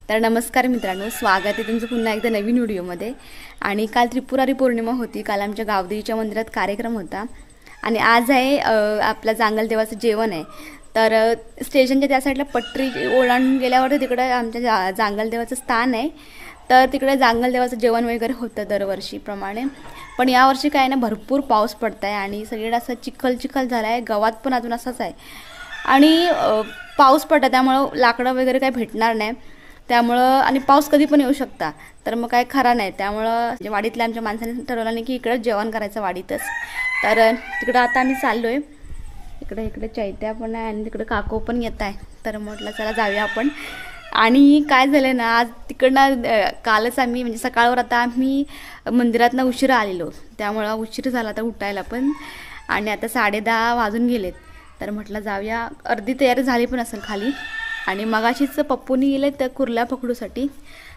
तर नमस्कार मित्रांनो, स्वागत आहे तुमचं पुन्हा एकदा नवीन व्हिडिओमध्ये। आणि काल त्रिपुरारी पौर्णिमा होती, काल आमच्या गावदेवीच्या मंदिरात कार्यक्रम होता आणि आज आहे आपल्या जांगल देवाचं जेवण आहे। तर स्टेशनच्या त्या साईडला पटरी ओलांडून गेल्यावर तिकडे आमच्या जांगल देवाचं स्थान आहे। तर तिकडे जांगल देवाचं जेवण वगैरे होतं दरवर्षीप्रमाणे, पण यावर्षी काय ना भरपूर पाऊस पडताय आणि सगळीकडे असं चिखल झाला आहे, गवत पण अजून असाच आहे आणि पाऊस पडता त्यामुळं लाकडं वगैरे काही भेटणार नाही, त्यामुळं आणि पाऊस कधी पण येऊ शकता, तर मग काय खरा नाही। त्यामुळं वाडीतल्या आमच्या माणसाने ठरवलं नाही की इकडे जेवण करायचं वाडीतच। तर तिकडं आता आम्ही चाललोय, इकडे चैत्या पण आहे आणि तिकडे काको पण येत आहे, तर म्हटलं चला जाऊया आपण। आणि काय झालं ना, आज तिकडनं कालच आम्ही म्हणजे सकाळवर आता आम्ही मंदिरातनं उशिरा आलेलो, त्यामुळं उशीर झाला तर उठायला पण, आणि आता 10:30 वाजून गेलेत। तर म्हटलं जाऊया, अर्धी तयारी झाली पण असेल खाली। आणि मगाशीच पप्पूनी गेले त्या कुर्ल्या पकडूसाठी,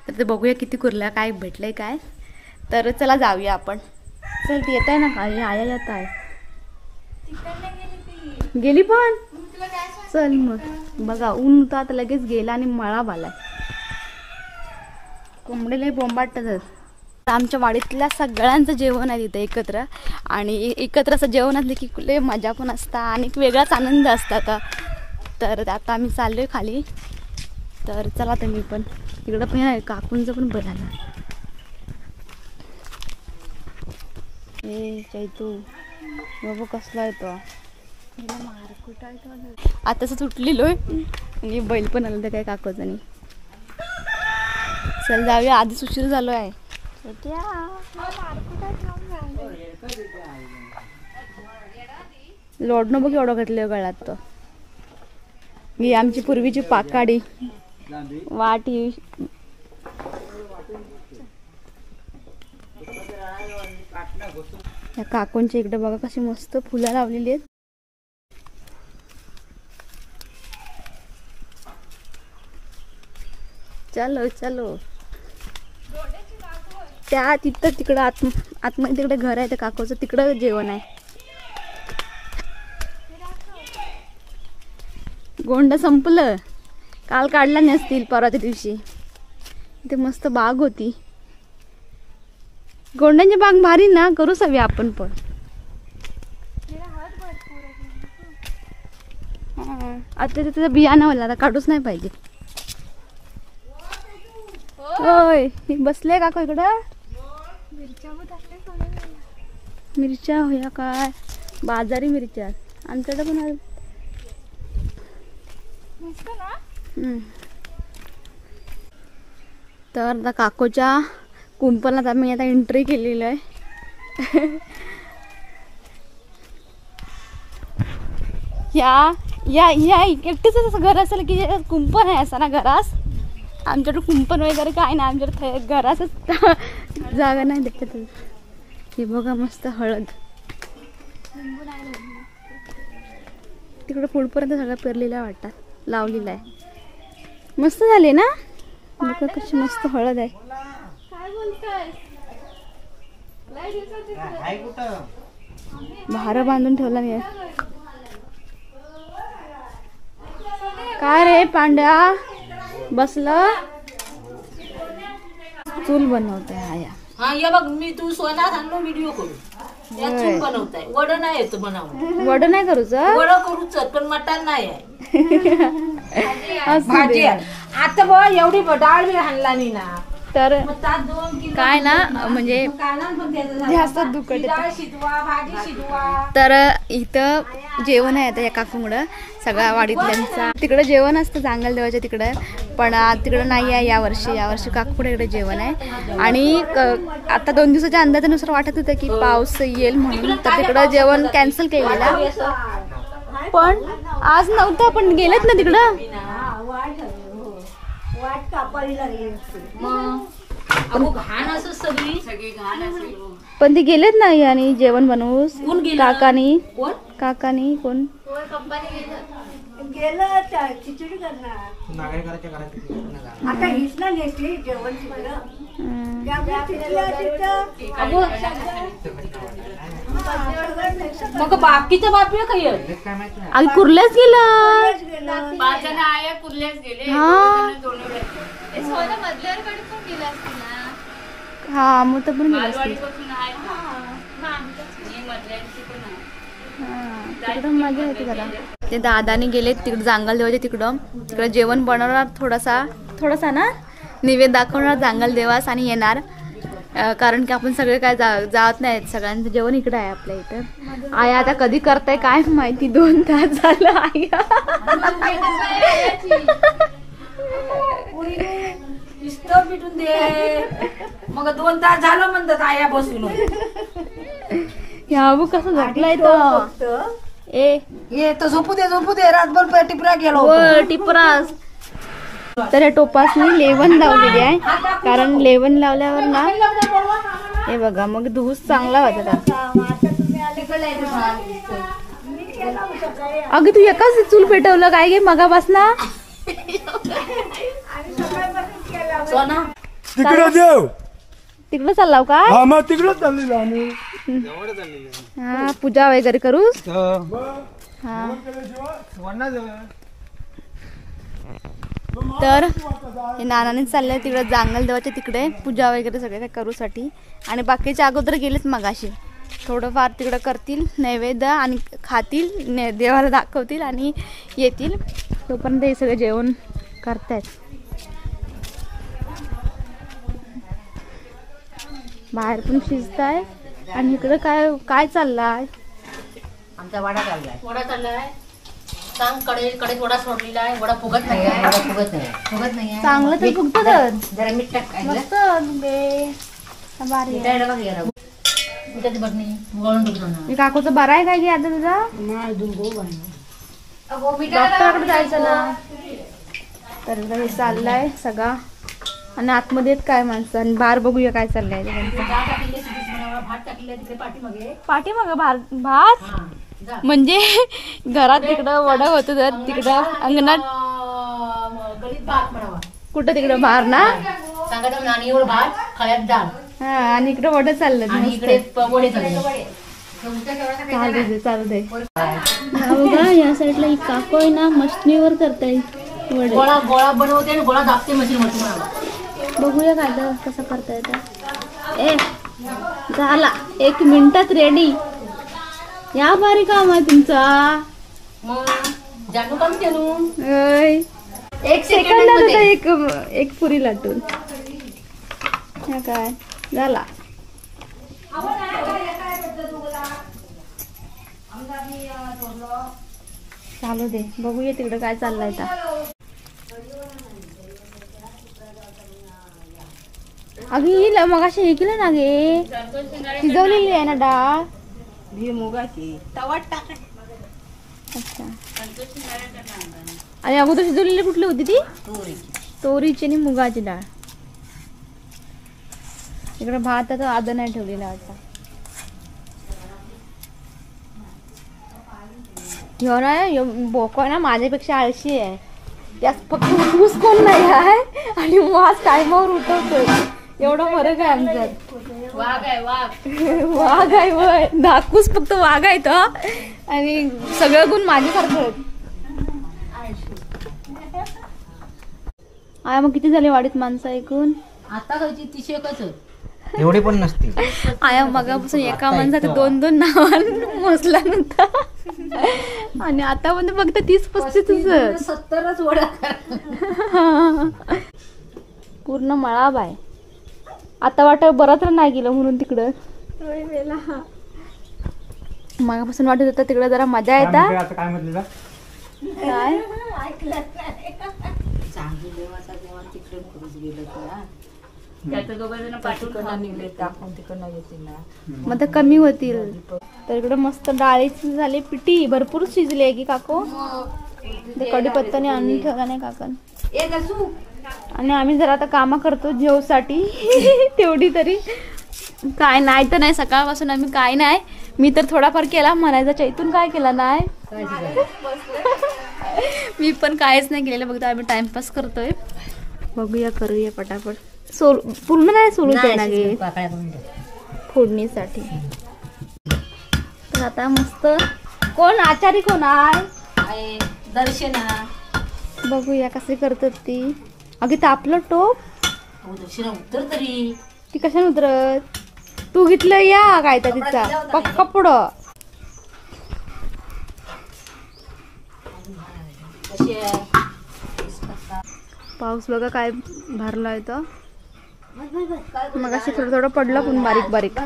तर ते बघूया किती कुर्ल्या काय भेटलंय काय। तर चला जाऊया आपण। चल ती येत आहे ना, काय आया येत आहे, गेली पण चल मग बघा, ऊन होतं आता लगेच गेला आणि मळा बालाय, कोंबडीला बोंबाटतात। आमच्या वाडीतल्या सगळ्यांचं जेवण आहे तिथे एकत्र, आणि एकत्र असं जेवण असलं की लय मजा पण असता आणि एक वेगळाच आनंद असता। तर आता आम्ही चाललोय खाली, तर चला तुम्ही पण तिकडं पण आहे, काकूंचं पण बघायला। ए चैतू बाबू कसला येतो, आता सुटलेलो आणि बैल पण आलं तर काय काकूचं नाही। चल जाऊया, आधीच उशीर झालो आहे। लोडणं बघ एवढं घातलं गळ्यात, तो ही आमची पूर्वीची पाकाडी वाटी। या काकूंच्या इकडे बघा कशी मस्त फुलं लावलेली आहेत। चलो चलो, त्या तिकडं आतमध्ये तिकडे घर आहे त्या काकूचं, तिकडं जेवण आहे। गोंड संपलं, काल काढला नसतील, परवाच्या दिवशी इथे मस्त बाग होती, गोंड्यांची बाग भारी ना, करू सवी आपण पण। आता त्याचं बियाणं मला आता काढूच नाही पाहिजे। होय बसले काका इकडं, मिरच्या होया काय, बाजारी मिरच्या आमच्याकडे पण आहे। तर आता काकोच्या कुंपणात आम्ही आता एंट्री केलेली आहे। या एकटेच घर असेल की कुंपण आहे असं ना घरास, आमच्याकडे कुंपण वगैरे काय नाही, आमच्याकडे घरासच जागा नाही देखत। हे बघा मस्त हळद, तिकडे पुढपर्यंत सगळं पेरलेलं वाटतात, लावलेलं आहे, मस्त झाले ना। बघा कशी मस्त हळद आहे, भार बांधून ठेवला मी। काय रे पांड्या बसलं, चूल बनवते आया। हा ये बघ, मी तू सोना सांगलो व्हिडिओ करू, या चूल बनवताय, वड नाही येत बनवून, वड नाही करूच, वड करूच पण मटण नाही आहे। भाजी आता बघ एवढी डाळ बी हाणला नाही ना, तर काय ना म्हणजे जास्त दुखत। तर इथं जेवण आहे आता या काकूमुळं सगळ्या वाडीतल्यांचा, तिकडे जेवण असतं जांगल देवाच्या तिकडे, पण तिकडे नाही आहे यावर्षी काकूकडे इकडे जेवण आहे। आणि आता 2 दिवसाच्या अंदाजानुसार वाटत होतं की पाऊस येईल म्हणून, तर तिकडं जेवण कॅन्सल केलेलं, पण आज नव्हतं, पण गेलेत ना तिकडं। पण ते गेलेत नाही आणि जेवण बनवूस काकानी कोण खिचडी करणार आता हीच ना घेतली जेवण मग बाकीचं बापी काही आम्ही कुर्ल्याच गेलं, पाच जण आया कुर्ल्याच गेले, हा हा मग तर पण गेला असतील. तिकडं मजा येते जरा. ते दादाने गेले तिकडे जांगल देवाच्या तिकडं जेवण बनवणार थोडासा ना निवेद दाखवणार जांगल देवास आणि येणार. कारण की आपण सगळे काय जात नाहीत, सगळ्यांचं जेवण इकडे आहे आपल्या इथं. आई आता कधी करताय काय माहिती, 2 तास झालं आई. पिटून दे मग 2 तास झालं म्हणतात आया बसून. ह्या बघ कसं झोपलाय तो. ये तर झोपू दे रातभर टिपरा गेलो टिपरास. तर या टोपासनी लेवण लावलेली आहे, कारण लेवण लावल्यावर ना हे बघा मग धूस चांगला व्हायचा. अगं तू एकाच चूल पेटवलं काय गे मगापासना. तिकडं चाललाव का? हा पूजा वगैरे करूस. तर हे नानाने चाललंय तिकडे जांगल देवाच्या तिकडे पूजा वगैरे सगळे काय करूसाठी. आणि बाकीच्या अगोदर गेलेच मगाशी, थोडंफार तिकडं करतील नैवेद्य आणि खातील, देवाला दाखवतील आणि येतील. तोपर्यंत हे सगळं जेवण करतायत. बाहेर पण शिजताय आणि इकडं काय चाललाय. आमचा वडा चाललाय. सांग कडे वडा सोडलेला आहे. वडा फुगत नाही. चांगलं तर फुगतं. जरा मीठ टाक. मस्त काकूचं बरं आहे काय की आता तुझा. डॉक्टरकडे जायचं ना. तर हे चाललंय सगळा आणि आतमध्ये काय माणसं आणि बाहेर बघूया काय चाललंय. पाठीमागे भात म्हणजे घरात तिकडं वडा होतं तर तिकडं अंगणात कुठं तिकडं बाहेर ना. हा आणि इकडं वडा चाललं. चालू दे. बघा या साईडला ही काकू आहे ना मशनीवर करताय गोळा बनवते आणि गोळा दाबते मशीन. बघूया काय कसं करता येतं. झाला 1 मिनिटात रेडी. या भारी काम आहे तुमचा. एक सेकंदात एक पुरी लाटून काय झाला. चालू दे बघूया तिकडे काय चाललंय. अगं मग अशी हे केलं ना गे, शिजवलेली आहे ना डाळ मुगाची. अच्छा. आणि अगोदर शिजवलेली कुठली होती ती. तोरीची आणि मुगाची डाळ. इकडे भात आता आदर नाही ठेवलेला आता. बोको ना माझ्यापेक्षा आळशी आहे. त्यात फक्त उठूस कोण नाही आहे आणि वाज टायमावर उठवतोय. एवढा फरक आहे आमच्यात. वाघ आहे वय धाकूस फक्त वाघ आहे तो आणि सगळं गुण माझ्यासारखं आहेत. आया मग किती झाले वाडीत माणसं ऐकून. आता खायची 30 एवढी पण नसते. आया मगापासून एका माणसाचं 2-2 नावान मोजला नव्हता आणि आता म्हणजे फक्त 30-35 70च वडा पूर्ण मळाब आहे. आता वाटत बरं तर नाही गेलं म्हणून तिकडं. मगापासून वाटत होतं तिकडं जरा मजा येतात. काय मग तर कमी होतील. तर इकडं मस्त डाळीची झाली पिठी भरपूर शिजली आहे की काकू. कढीपत्ताने आणून ठेवला नाही काकन. आणि आम्ही जरा आता कामं करतो जेवसाठी तेवढी तरी. काय नाही तर नाही सकाळपासून आम्ही काय नाही. मी तर थोडाफार केला म्हणायचा. चैतून काय केला नाही. मी पण कायच नाही केलेलं. बघता आम्ही टाइमपास करतोय. बघूया करूया पटापट. पूर्ण नाही सोलू ना गे फोडणीसाठी. तर आता मस्त कोण आचारी कोण आहे दर्शना. बघूया कशी करतात ती. अगे तापलं टोप. दक्षिणा उत्तर तरी ती कशाने उतरत? तू घेतलं या काय तर तिचा पक्का पुढं. कशी आहे? पाऊस बघा काय भरला तो. मग अशी थोडं थोडं पडलं पण बारीक बारीक.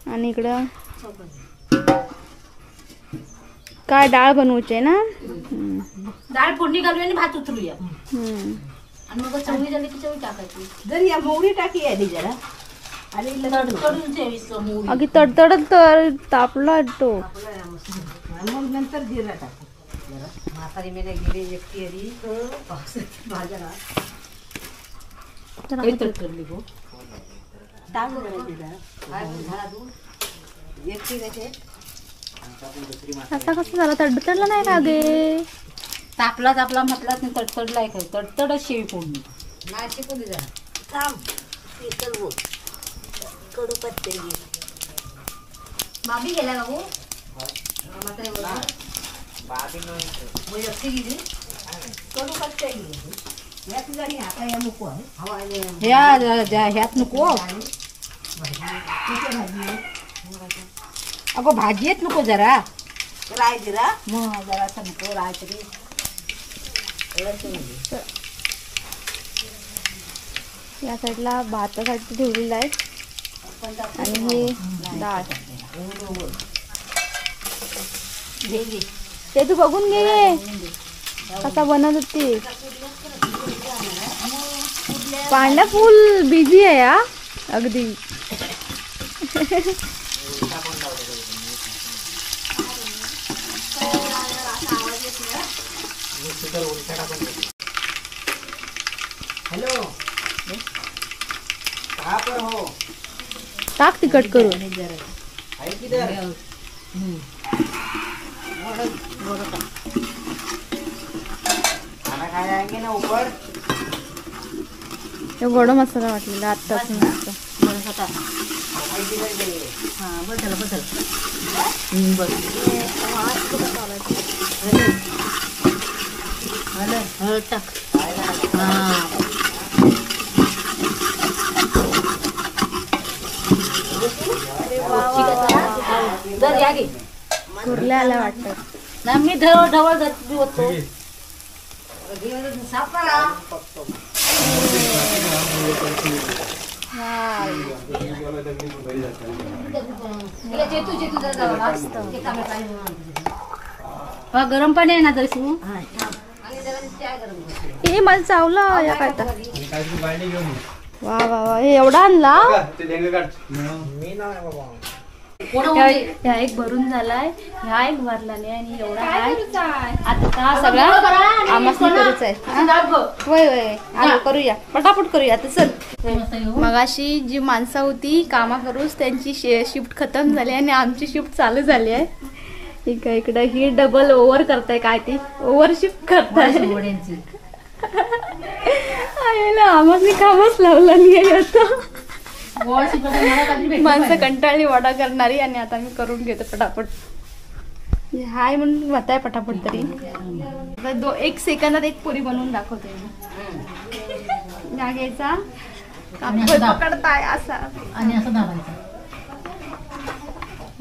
आणि इकडं काय डाळ बनवायची आहे ना. डाळ फोडणी घालूया आणि भात उतरूया आणि मग चवळी झाली की चवळी टाकायची. जरी या मोहरी टाकी आधी जरा आणि तडतडून ठेवीस मोहरी. अगदी तडतडत तर तापला तो. मग नंतर जिरा टाकू. म्हातारी मेले गेली एकटी आली पावसाची भाज्या काही तडतडली गो. टाकू एकटी कसे असा कसं झाला? तडतडला नाही का गे? तापला तापला म्हटलाच नाही तडतडलाय काय? तडतडच शेळी फोडणी. नाही शिकू दे जरा थांब इतर बोल कडू पत्ते मामी गेला बाबू. म्हातारी बोला मग एकटी गेली कडू पत्ते गेली यात जरी आता या नको आहे हवा ह्यात नको अगं भाजी येत नको जरा. राय जिरा मग जरासा नको राय तरी. या साईडला भातासाठी ठेवलेला आहे आणि हे डाळ. ते तू बघून घे कसा बनत होती. पांढरा फुल बिझी आहे हा अगदी. हॅलो कहाँ पर हो टाक तिखट करून. है किधर खाना खाए आएंगे ना ऊपर. हे वडा मसाला वाटलेला आत्ताच मस्त. हा बस झालं बस झालं. हळद टाक. जर या गे कुर्ल्या आल्या वाटतं. ना मी ढवळ ढवळ होतो. गरम पाणी आहे ना तरी हे मला चावलं या काय तर. वा वा वा हे एवढा आणला. ह्या एक भरून झालाय, ह्या एक भरला नाही आणि एवढा आहे. आता सगळा आम्हाला करूच आहे. वय वय आलो करूया पटापट करूया आता चल. मगाशी जी माणसं होती कामा करूच त्यांची शिफ्ट खतम झाली आणि आमची शिफ्ट चालू झाली आहे. ठीक आहे इकडं ही डबल ओव्हर करताय काय ती ओव्हर शिफ्ट करताय. आम्हाला कामच लावला नाही आता. माणसं कंटाळली वडा करणारी आणि आता मी करून घेतो पटापट. हाय म्हणून बताय पटापट तरी. 1 सेकंदात एक पुरी बनवून दाखवते मी. घ्यायचा पकडताय असा आणि असं दाबायचं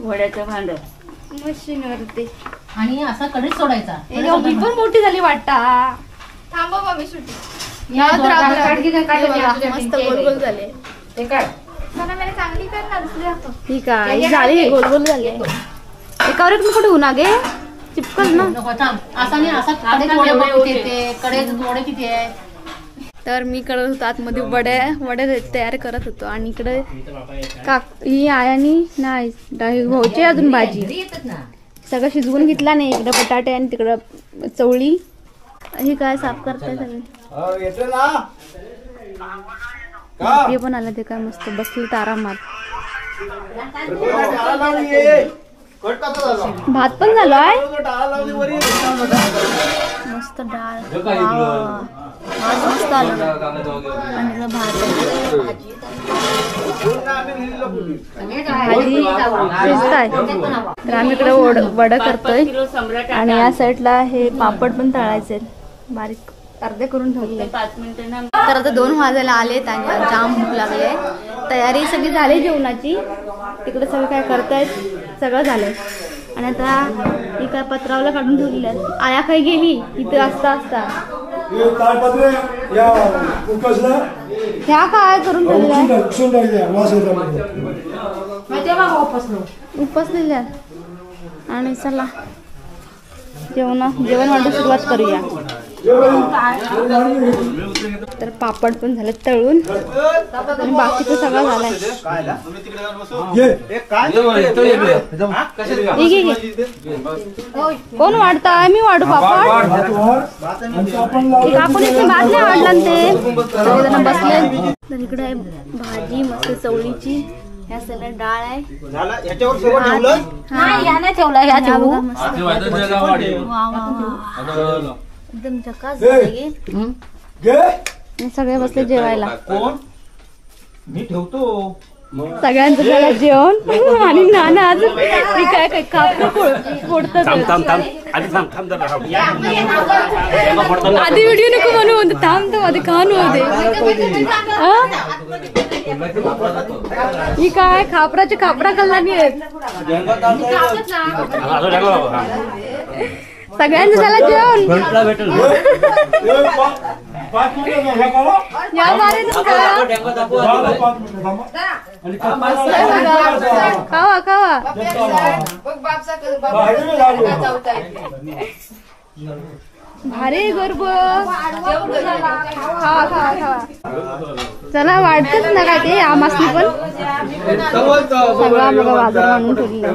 वड्याचं भांड मशीनवरती आणि असा कढईत सोडायचा. ही पण मोठी झाली वाटता. थांबा बाबी सुट्टी मस्त गोल गोल झाले. ते काय चांगली कर ना दुसरी दाखव. ठीक आहे झाली गोल गोल झाले. एकावर तुम्ही कुठे होणार गे चिपकल ना. असा नाही असा कढईत वडे किती आहे. तर मी करत होतो आतमध्ये वडे तयार करत होतो आणि इकडे ही आयानी नाही भाऊची अजून भाजी सगळं शिजवून घेतला नाही. इकडे बटाटे आणि तिकडं चवळी. ही काय साफ करताय सगळे. हे पण आलं ते काय मस्त बसले तर आरामात. भात पण झालो आहे मस्त डाळ मस्त आलं आणि भाजी शिजताय. तर आम्ही इकडे वडा करतोय आणि या साईडला हे पापड पण तळायचे बारीक. अर्धे करून ठेवले. 5 मिनिटं तर आता 2 वाजायला आलेत आणि जाम भूक लागले. तयारी सगळी झाली जेवणाची. तिकडे सगळं काय करतायत सगळं झालंय. आणि आता ही काय पत्रावला काढून ठेवलेली आहे. आया काही गेली इथे असता ह्या काय करून ठेवलेल्या उपसलेल्या. आणि चला जेवण वाढून सुरुवात करूया. तर पापड पण झाले तळून आणि बाकीचं सगळं झालंय. कोण वाढता? मी वाढू पापड. आपण इथे भात नाही वाढला ते सगळेजण बसले. तर इकडे आहे भाजी मस्त चवळीची. ह्या सगळं डाळ आहे. एकदम झकास सगळे बसले जेवायला. मी ठेवतो सगळ्यांचं झालं जेवण. आणि नाना अजून काय फोडतात. आधी व्हिडिओ नको बनवू होते. थांब आधी खाणू होते. ही काय खापराची खापरा कल्लानी आहेत. सगळ्यांचं झालं जेवण. या बारे खावा खावा. भारी गरब खावा खावा खावा. चला वाढतच ना काय ते आमासनी पण सगळं बघा बाजार आणून ठेवलेलं.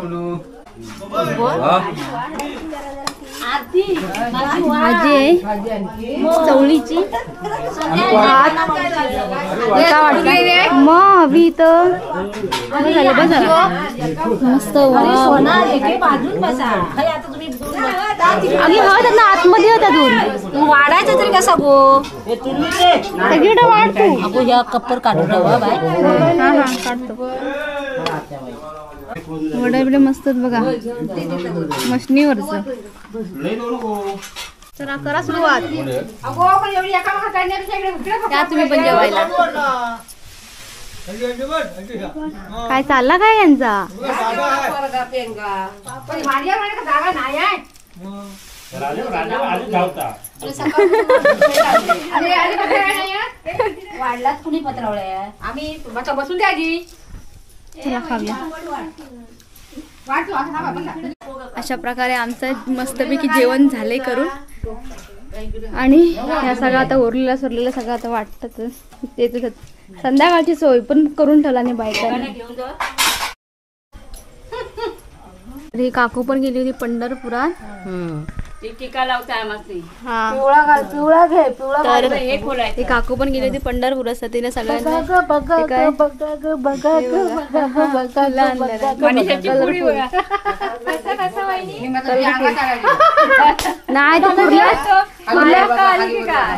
भाजी आहे चवळीची. मग हवी तर झालं बस मस्त. आम्ही हवं त्यांना आतमध्ये होत्या दूर वाढायचं तरी कसा गो सगळीकडे वाढतो. ह्या कप्पर काढून ठेवा बाय. हा हा काढतो. वडा बिडे मस्त बघा मशनीवरच. चला करा सुरुवात. त्या तुम्ही पण जेवायला. काय चालला काय यांचा? वाढलाच कुणी पत्रावळ्या. आम्ही बसून द्या आधी. चला खाऊया. अशा प्रकारे आमचं मस्तपैकी जेवण झाले करून. आणि ह्या सगळं आता उरलेलं सोरलेलं सगळं आता वाटतच. ते संध्याकाळची सोय पण करून ठेवला नाही बायकांनी. ही काकू पण गेली होती पंढरपुरात. टीका लावताय मस्ती. हा पिवळा घे पिवळा. तर हे फुल आहे. ती काकू पण गेली होती पंढरपुरात. तिने सगळ्यांना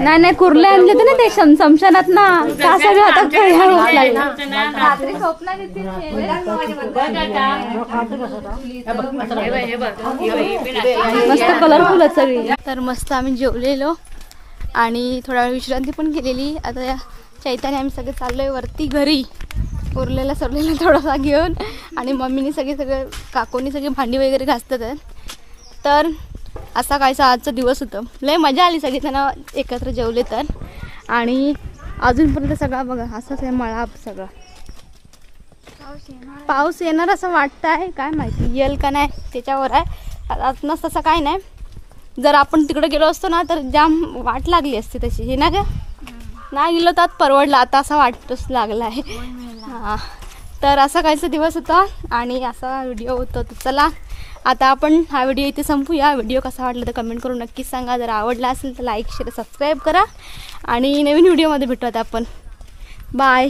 नाही नाही कुर्ले आणले होते ना ते शमशानात ना. सगळं आता मस्त कलरफुल सगळी. तर मस्त आम्ही जेवलेलो आणि थोडा वेळ विश्रांती पण केलेली. आता या चैताने आम्ही सगळे चाललोय वरती घरी. उरलेला सरलेला थोडासा घेऊन. आणि मम्मीने सगळं काकूनी सगळी भांडी वगैरे घासतात. तर असा कायसा आजचा दिवस होतं. लय मजा आली सगळी त्यांना एकत्र जेवले तर. आणि अजूनपर्यंत सगळा बघा असंच आहे मळा सगळं. पाऊस येणार असं वाटतं आहे. काय माहिती येईल का नाही त्याच्यावर आहे. आतनच तसं काय नाही. जर आपण तिकडे गेलो असतो ना तर जाम वाट लागली असती तशी. हे ना का नाही गेलो तर परवडलं. आता असा वाटतच लागला आहे. हां तर असा काहीचा दिवस होता आणि असा व्हिडिओ होता. तर चला आता आपण हा व्हिडिओ इथे संपूया. व्हिडिओ कसा वाटला तर कमेंट करून नक्कीच सांगा. जर आवडला असेल तर लाईक शेअर सबस्क्राईब करा. आणि नवीन व्हिडिओमध्ये भेटू आता आपण. बाय.